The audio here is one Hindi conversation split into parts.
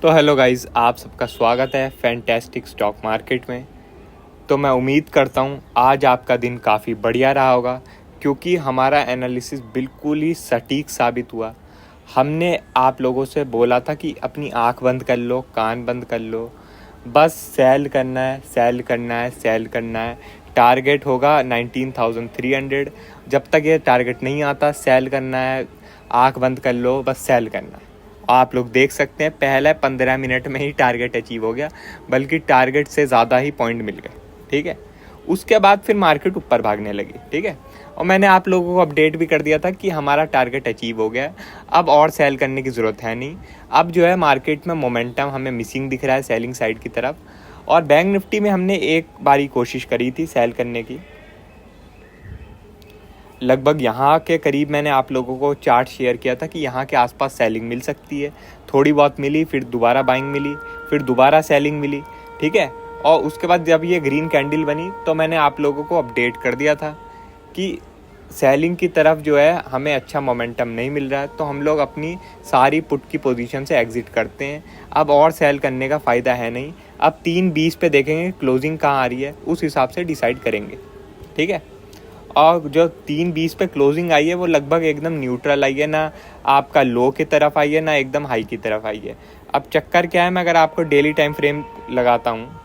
तो हेलो गाइस, आप सबका स्वागत है फैंटास्टिक स्टॉक मार्केट में। तो मैं उम्मीद करता हूँ आज आपका दिन काफ़ी बढ़िया रहा होगा, क्योंकि हमारा एनालिसिस बिल्कुल ही सटीक साबित हुआ। हमने आप लोगों से बोला था कि अपनी आंख बंद कर लो, कान बंद कर लो, बस सेल करना है, सेल करना है, सेल करना है। टारगेट होगा 19,300। जब तक ये टारगेट नहीं आता सेल करना है, आंख बंद कर लो, बस सेल करना है। आप लोग देख सकते हैं पहले 15 मिनट में ही टारगेट अचीव हो गया, बल्कि टारगेट से ज़्यादा ही पॉइंट मिल गए। ठीक है, उसके बाद फिर मार्केट ऊपर भागने लगी। ठीक है, और मैंने आप लोगों को अपडेट भी कर दिया था कि हमारा टारगेट अचीव हो गया, अब और सेल करने की ज़रूरत है नहीं। अब जो है मार्केट में मोमेंटम हमें मिसिंग दिख रहा है सेलिंग साइड की तरफ। और बैंक निफ्टी में हमने एक बारी कोशिश करी थी सेल करने की, लगभग यहाँ के करीब मैंने आप लोगों को चार्ट शेयर किया था कि यहाँ के आसपास सेलिंग मिल सकती है। थोड़ी बहुत मिली, फिर दोबारा बाइंग मिली, फिर दोबारा सेलिंग मिली। ठीक है, और उसके बाद जब ये ग्रीन कैंडल बनी तो मैंने आप लोगों को अपडेट कर दिया था कि सेलिंग की तरफ जो है हमें अच्छा मोमेंटम नहीं मिल रहा है, तो हम लोग अपनी सारी पुट की पोजीशन से एग्जिट करते हैं। अब और सेल करने का फ़ायदा है नहीं। अब 3:20 पे देखेंगे क्लोजिंग कहाँ आ रही है, उस हिसाब से डिसाइड करेंगे। ठीक है, और जो 3:20 पे क्लोजिंग आई है वो लगभग एकदम न्यूट्रल आई है, ना आपका लो की तरफ आई है ना एकदम हाई की तरफ आई है। अब चक्कर क्या है, मैं अगर आपको डेली टाइम फ्रेम लगाता हूँ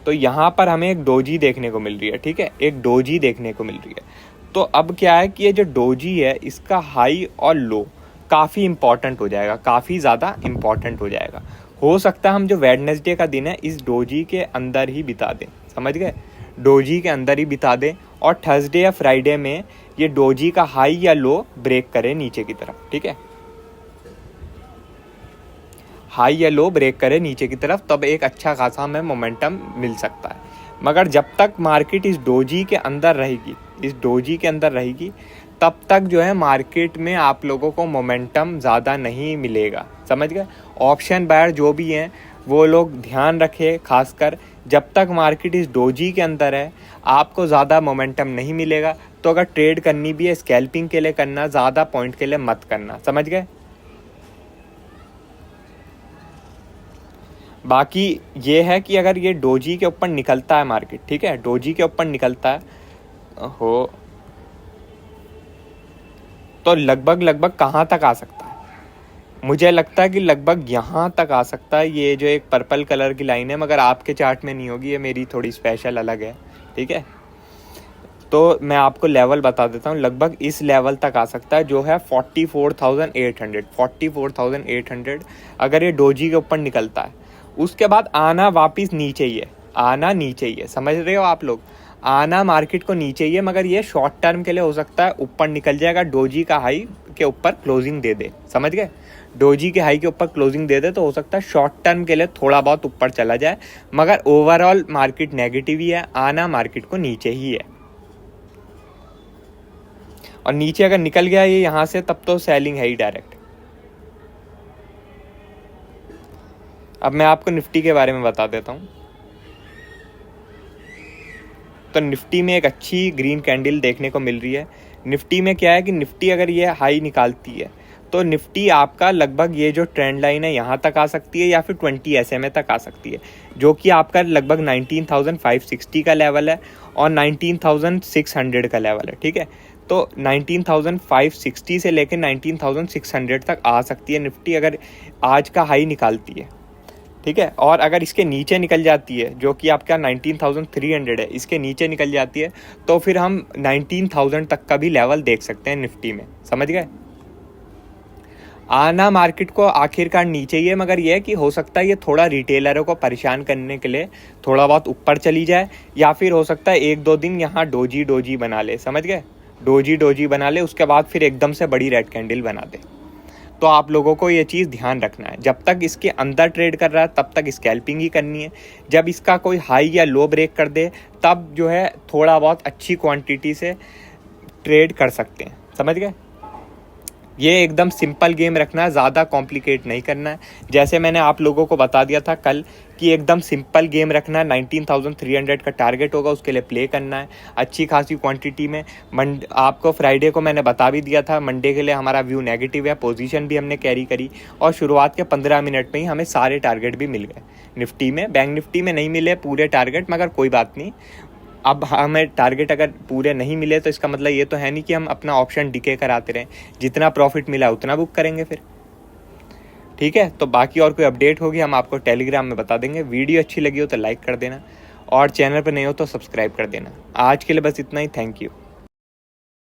तो यहाँ पर हमें एक डोजी देखने को मिल रही है। ठीक है, एक डोजी देखने को मिल रही है। तो अब क्या है कि ये जो डोजी है इसका हाई और लो काफ़ी इंपॉर्टेंट हो जाएगा, काफ़ी ज़्यादा इंपॉर्टेंट हो जाएगा। हो सकता है हम जो वेडनेसडे का दिन है इस डोजी के अंदर ही बिता दें, समझ गए, डोजी के अंदर ही बिता दें, और थर्सडे या फ्राइडे में ये डोजी का हाई या लो ब्रेक करे नीचे की तरफ। ठीक है, हाई या लो ब्रेक करे नीचे की तरफ, तब एक अच्छा खासा हमें मोमेंटम मिल सकता है। मगर जब तक मार्केट इस डोजी के अंदर रहेगी, इस डोजी के अंदर रहेगी, तब तक जो है मार्केट में आप लोगों को मोमेंटम ज़्यादा नहीं मिलेगा, समझ गए। ऑप्शन बायर जो भी हैं वो लोग ध्यान रखें, खासकर जब तक मार्केट इस डोजी के अंदर है आपको ज़्यादा मोमेंटम नहीं मिलेगा। तो अगर ट्रेड करनी भी है स्कैल्पिंग के लिए करना, ज़्यादा पॉइंट के लिए मत करना, समझ गए। बाकी ये है कि अगर ये डोजी के ऊपर निकलता है मार्केट, ठीक है, डोजी के ऊपर निकलता है हो तो लगभग कहाँ तक आ सकता है, मुझे लगता है कि लगभग यहाँ तक आ सकता है। ये जो एक पर्पल कलर की लाइन है, मगर आपके चार्ट में नहीं होगी, ये मेरी थोड़ी स्पेशल अलग है। ठीक है, तो मैं आपको लेवल बता देता हूँ, लगभग इस लेवल तक आ सकता है जो है 44,800। अगर ये डोजी के ऊपर निकलता है, उसके बाद आना वापस नीचे ही है, आना नीचे ही है, समझ रहे हो आप लोग, आना मार्केट को नीचे ही है। मगर ये शॉर्ट टर्म के लिए हो सकता है ऊपर निकल जाएगा, डोजी का हाई के ऊपर क्लोजिंग दे दे, समझ गए, डोजी के हाई के ऊपर क्लोजिंग दे दे तो हो सकता है शॉर्ट टर्म के लिए थोड़ा बहुत ऊपर चला जाए, मगर ओवरऑल मार्केट नेगेटिव ही है, आना मार्केट को नीचे ही है। और नीचे अगर निकल गया ये यहाँ से, तब तो सेलिंग है ही डायरेक्ट। अब मैं आपको निफ्टी के बारे में बता देता हूँ। तो निफ्टी में एक अच्छी ग्रीन कैंडल देखने को मिल रही है। निफ्टी में क्या है कि निफ्टी अगर ये हाई निकालती है तो निफ्टी आपका लगभग ये जो ट्रेंड लाइन है यहाँ तक आ सकती है, या फिर 20 SMA तक आ सकती है, जो कि आपका लगभग 19,560 का लेवल है और 19,600 का लेवल है। ठीक है, तो 19,560 से लेकर 19,600 तक आ सकती है निफ्टी अगर आज का हाई निकालती है। ठीक है, और अगर इसके नीचे निकल जाती है, जो कि आपका 19,300 है, इसके नीचे निकल जाती है, तो फिर हम 19,000 तक का भी लेवल देख सकते हैं निफ्टी में, समझ गए। आना मार्केट को आखिरकार नीचे ही है, मगर यह है कि हो सकता है ये थोड़ा रिटेलरों को परेशान करने के लिए थोड़ा बहुत ऊपर चली जाए, या फिर हो सकता है 1-2 दिन यहाँ डोजी बना ले, समझ गए, डोजी बना ले, उसके बाद फिर एकदम से बड़ी रेड कैंडल बना दे। तो आप लोगों को ये चीज़ ध्यान रखना है, जब तक इसके अंदर ट्रेड कर रहा है तब तक स्कैल्पिंग ही करनी है। जब इसका कोई हाई या लो ब्रेक कर दे तब जो है थोड़ा बहुत अच्छी क्वांटिटी से ट्रेड कर सकते हैं, समझ गए। ये एकदम सिंपल गेम रखना है, ज़्यादा कॉम्प्लिकेट नहीं करना है। जैसे मैंने आप लोगों को बता दिया था कल कि एकदम सिंपल गेम रखना है। 19,300 का टारगेट होगा, उसके लिए प्ले करना है अच्छी खासी क्वांटिटी में। आपको फ्राइडे को मैंने बता भी दिया था, मंडे के लिए हमारा व्यू नेगेटिव है, पोजीशन भी हमने कैरी करी और शुरुआत के 15 मिनट में ही हमें सारे टारगेट भी मिल गए। निफ्टी में, बैंक निफ्टी में नहीं मिले पूरे टारगेट, मगर कोई बात नहीं। अब हमें टारगेट अगर पूरे नहीं मिले तो इसका मतलब ये तो है नहीं कि हम अपना ऑप्शन डिके कराते रहें, जितना प्रॉफिट मिला उतना बुक करेंगे फिर। ठीक है, तो बाकी और कोई अपडेट होगी हम आपको टेलीग्राम में बता देंगे। वीडियो अच्छी लगी हो तो लाइक कर देना और चैनल पर नहीं हो तो सब्सक्राइब कर देना। आज के लिए बस इतना ही। Thank you.